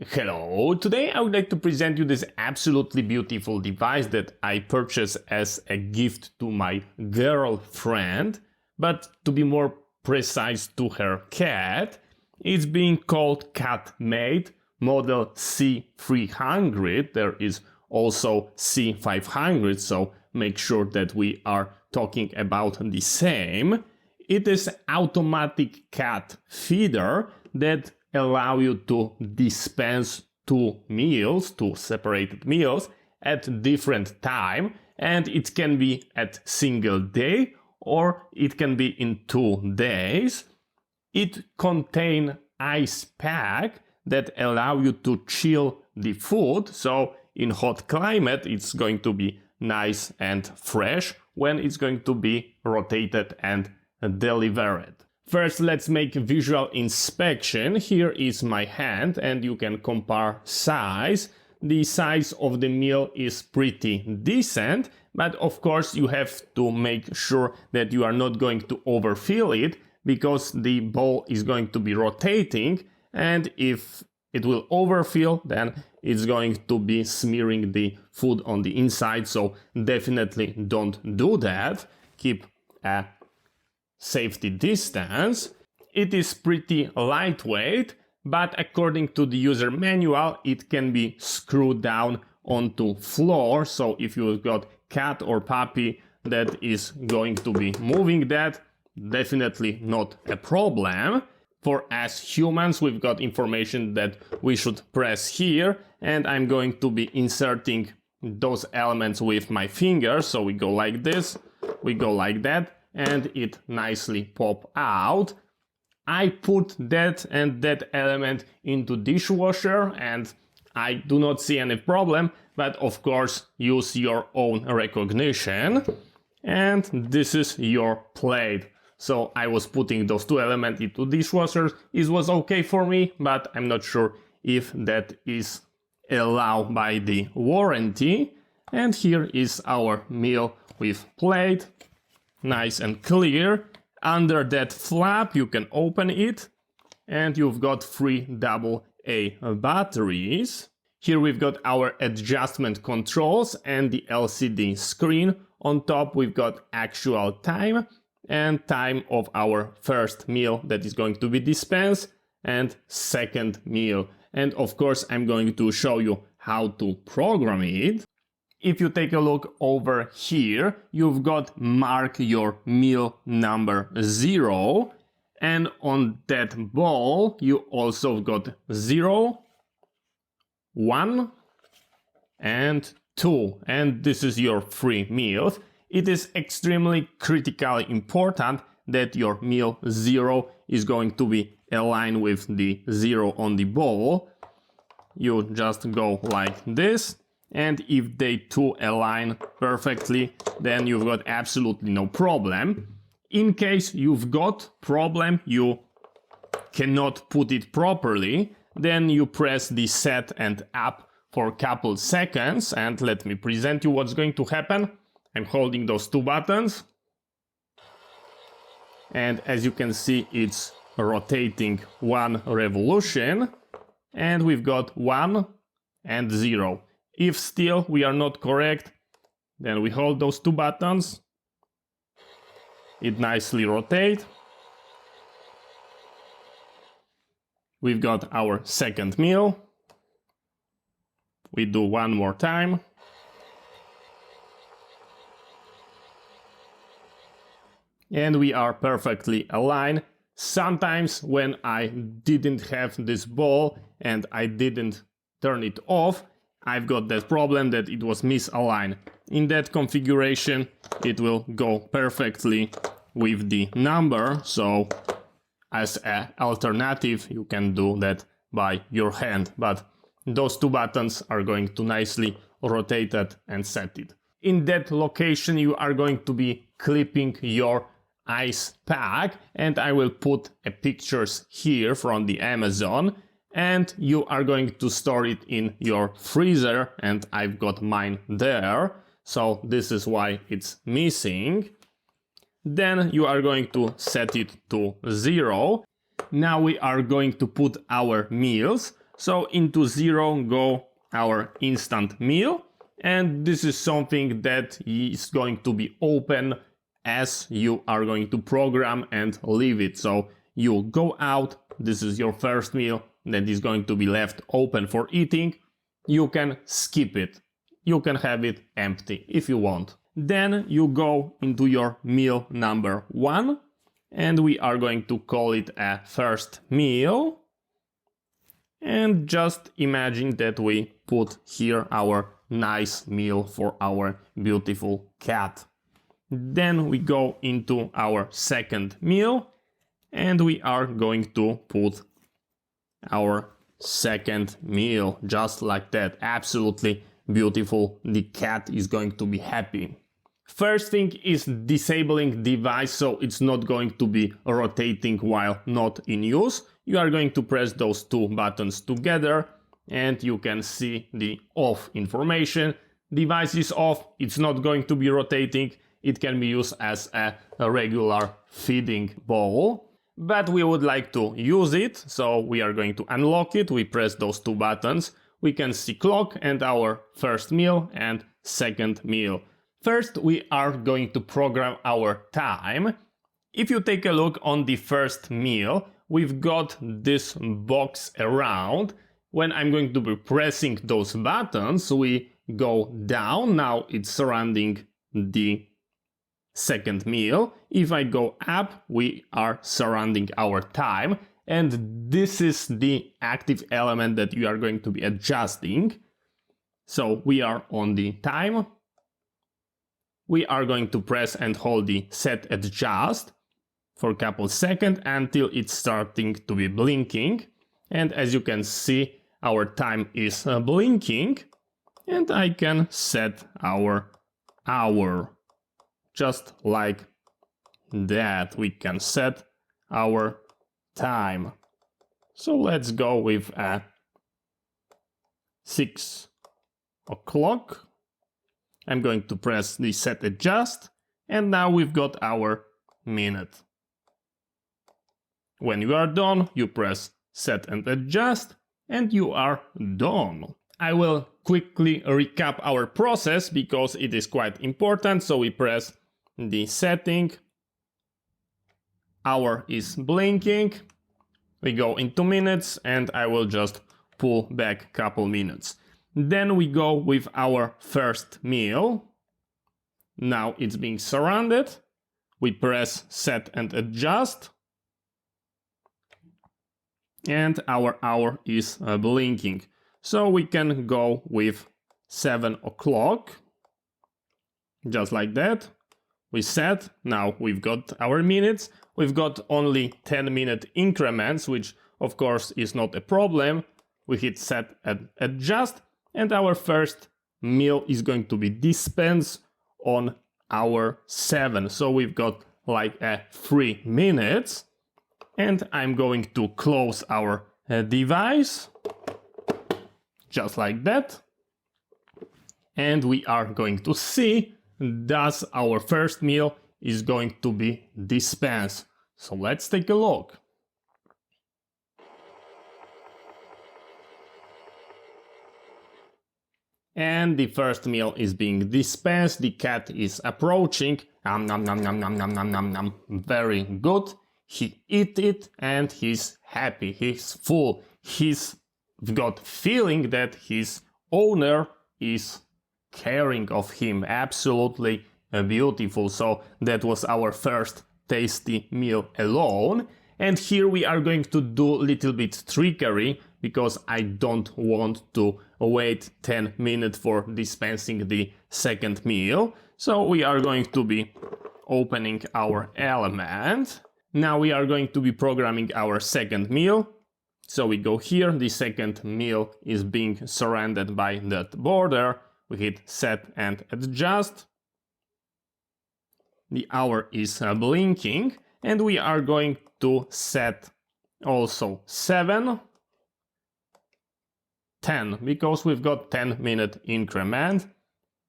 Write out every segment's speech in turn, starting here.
Hello, today I would like to present you this absolutely beautiful device that I purchased as a gift to my girlfriend, but to be more precise, to her cat. It's being called Mate model C300. There is also C500, so make sure that we are talking about the same. It is automatic cat feeder that allow you to dispense two separated meals at different time, and it can be at single day or it can be in 2 days. It contain ice pack that allow you to chill the food, so in hot climate it's going to be nice and fresh when it's going to be rotated and delivered. First, let's make a visual inspection. Here is my hand and you can compare size. The size of the meal is pretty decent, but of course you have to make sure that you are not going to overfill it, because the bowl is going to be rotating, and if it will overfill, then it's going to be smearing the food on the inside, so definitely don't do that. Keep a safety distance. It is pretty lightweight, but according to the user manual, it can be screwed down onto floor. So if you've got cat or puppy that is going to be moving that, definitely not a problem. For us humans, we've got information that we should press here, and I'm going to be inserting those elements with my fingers. So we go like this, we go like that, and it nicely pop out. I put that and that element into dishwasher and I do not see any problem, but of course use your own recognition. And this is your plate. So I was putting those two elements into dishwasher. It was okay for me, but I'm not sure if that is allowed by the warranty. And here is our meal with plate. Nice and clear. Under that flap you can open it and you've got 3 AA batteries. Here we've got our adjustment controls and the LCD screen. On top we've got actual time and time of our first meal that is going to be dispensed and second meal. And of course I'm going to show you how to program it. If you take a look over here, you've got mark your meal number 0, and on that bowl you also got 0, 1 and 2, and this is your 3 meals. It is extremely critically important that your meal 0 is going to be aligned with the 0 on the bowl. You just go like this. And if they two align perfectly, then you've got absolutely no problem. In case you've got problem, you cannot put it properly, then you press the set and up for a couple seconds, and let me present you what's going to happen. I'm holding those two buttons, and as you can see, it's rotating 1 revolution, and we've got 1 and 0. If still we are not correct, then we hold those two buttons. It nicely rotates. We've got our second meal. We do one more time. And we are perfectly aligned. Sometimes when I didn't have this ball and I didn't turn it off, I've got that problem that it was misaligned. In that configuration, it will go perfectly with the number, so as an alternative, you can do that by your hand, but those two buttons are going to nicely rotate it and set it. In that location, you are going to be clipping your ice pack, and I will put pictures here from the Amazon. And you are going to store it in your freezer, and I've got mine there, so this is why it's missing. Then you are going to set it to 0. Now we are going to put our meals. So into 0 go our instant meal, and this is something that is going to be open as you are going to program and leave it. So you go out, this is your first meal that is going to be left open for eating. You can skip it. You can have it empty if you want. Then you go into your meal number 1, and we are going to call it a first meal. And just imagine that we put here our nice meal for our beautiful cat. Then we go into our second meal, and we are going to put our second meal just like that. Absolutely beautiful. The cat is going to be happy. First thing is disabling device, so it's not going to be rotating while not in use. You are going to press those two buttons together and you can see the off information. Device is off, it's not going to be rotating. It can be used as a regular feeding bowl, but we would like to use it, so we are going to unlock it. We press those two buttons. We can see clock and our first meal and second meal. First, we are going to program our time. If you take a look on the first meal, we've got this box around. When I'm going to be pressing those buttons, we go down. Now it's surrounding the second meal. If I go up, we are surrounding our time. And this is the active element that you are going to be adjusting. So we are on the time. We are going to press and hold the set adjust for a couple seconds until it's starting to be blinking. And as you can see, our time is blinking, and I can set our hour just like that. We can set our time. So let's go with 6 o'clock. I'm going to press the set adjust, and now we've got our minute. When you are done, you press set and adjust, and you are done. I will quickly recap our process because it is quite important. So we press the setting, hour is blinking, we go into minutes, and I will just pull back a couple minutes. Then we go with our first meal. Now it's being surrounded. We press set and adjust. And our hour is blinking. So we can go with 7 o'clock. Just like that. We set. Now we've got our minutes. We've got only 10-minute increments, which of course is not a problem. We hit set and adjust. And our first meal is going to be dispensed on hour 7. So we've got like 3 minutes. And I'm going to close our device. Just like that. And we are going to see that our first meal is going to be dispensed. So let's take a look. And the first meal is being dispensed. The cat is approaching. Nom nom nom nom nom nom nom nom nom. Very good. He eat it and he's happy. He's full. He's got feeling that his owner is caring of him. Absolutely beautiful. So that was our first tasty meal alone. And here we are going to do a little bit trickery because I don't want to wait 10 minutes for dispensing the second meal. So we are going to be opening our element. Now we are going to be programming our second meal. So we go here, the second meal is being surrounded by that border. We hit set and adjust. The hour is blinking, and we are going to set also 7, 10, because we've got 10-minute increment.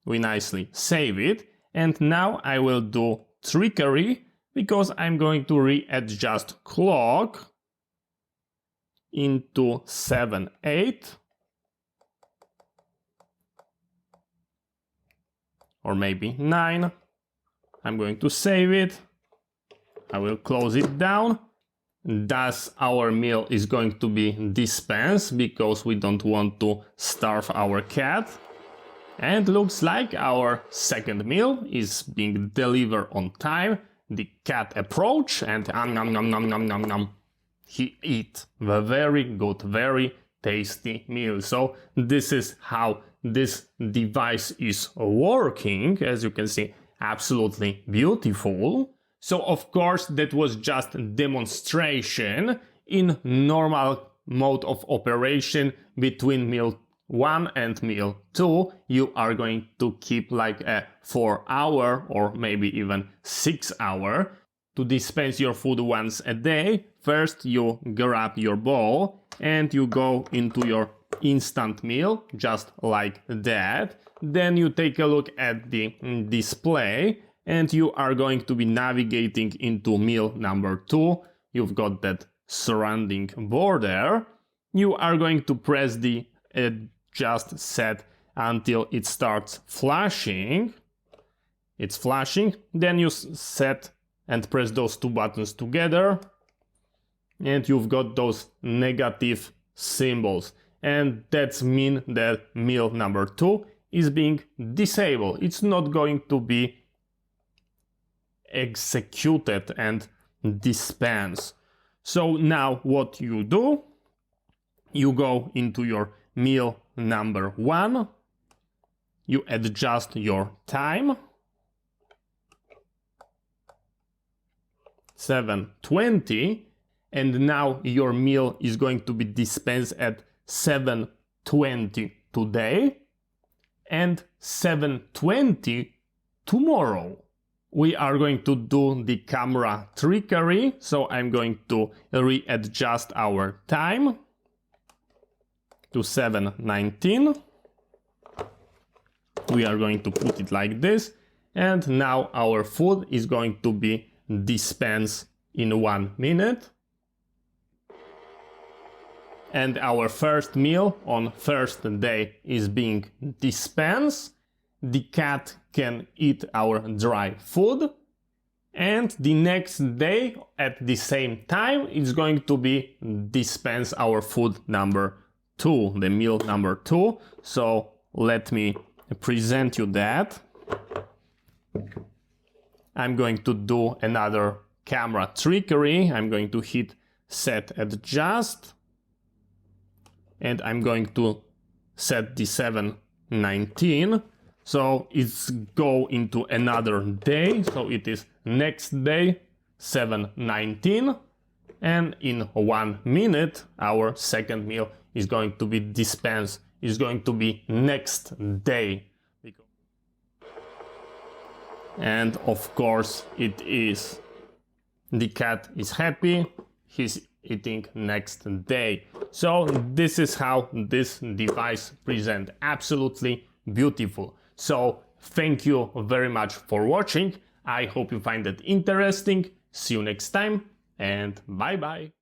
We nicely save it, and now I will do trickery because I'm going to readjust clock into 7, 8. Or maybe 9. I'm going to save it. I will close it down. Thus our meal is going to be dispensed because we don't want to starve our cat. And looks like our second meal is being delivered on time. The cat approach and nom nom nom nom nom nom. He eat the very good, very tasty meal. So this is how this device is working. As you can see, absolutely beautiful. So of course that was just demonstration. In normal mode of operation between meal 1 and meal 2, you are going to keep like a 4-hour or maybe even 6-hour to dispense your food once a day. First you grab your bowl and you go into your instant meal, just like that. Then you take a look at the display and you are going to be navigating into meal number 2. You've got that surrounding border. You are going to press the adjust set until it starts flashing. It's flashing. Then you set and press those two buttons together. And you've got those negative symbols. And that's mean that meal number 2 is being disabled. It's not going to be executed and dispensed. So now what you do, you go into your meal number 1, you adjust your time, 7:20, and now your meal is going to be dispensed at 7:20 today and 7:20 tomorrow. We are going to do the camera trickery, so I'm going to readjust our time to 7:19. We are going to put it like this, and now our food is going to be dispensed in 1 minute. And our first meal on first day is being dispensed. The cat can eat our dry food, and the next day at the same time it's going to be dispense our food number 2, the meal number 2. So let me present you that. I'm going to do another camera trickery. I'm going to hit set adjust, and I'm going to set the 7:19. So it's go into another day. So it is next day, 7:19. And in 1 minute, our second meal is going to be dispensed. Is going to be next day. And of course it is. The cat is happy. He's eating next day. So this is how this device presents. Absolutely beautiful. So thank you very much for watching. I hope you find it interesting. See you next time and bye bye.